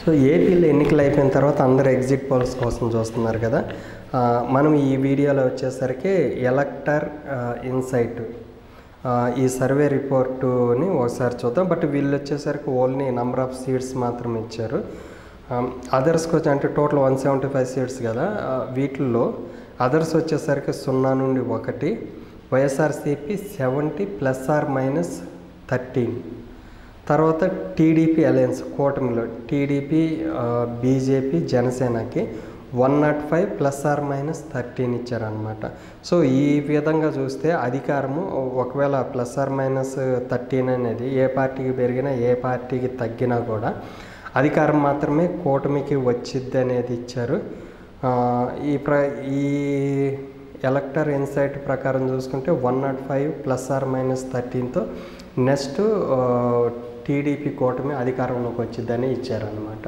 So ఏపీలో ఎన్నికలు అయిపోయిన తర్వాత అందరూ ఎగ్జిట్ పోల్స్ కోసం చూస్తున్నారు కదా. మనం ఈ వీడియోలో వచ్చేసరికి ఎలక్టర్ ఇన్సైట్ ఈ సర్వే రిపోర్టుని ఒకసారి చూద్దాం. బట్ వీళ్ళు వచ్చేసరికి ఓన్లీ నెంబర్ ఆఫ్ సీట్స్ మాత్రం ఇచ్చారు. అదర్స్కి వచ్చి అంటే టోటల్ 175 సీట్స్ కదా, వీటిల్లో అదర్స్ వచ్చేసరికి 0 నుండి 1, వైఎస్ఆర్సీపీ 70 ±13, తర్వాత టీడీపీ అలయన్స్ కూటమిలో టీడీపీ, బీజేపీ, జనసేనకి 105 ±13 ఇచ్చారనమాట. సో ఈ విధంగా చూస్తే అధికారము ఒకవేళ ±13 అనేది ఏ పార్టీకి పెరిగినా ఏ పార్టీకి తగ్గినా కూడా అధికారం మాత్రమే కూటమికి వచ్చిద్ది అనేది ఇచ్చారు. ఈ ఎలక్టర్ ఇన్సైట్ ప్రకారం చూసుకుంటే 105 ±13తో నెక్స్ట్ టీడీపీ కూటమి అధికారంలోకి వచ్చిద్దని ఇచ్చారనమాట.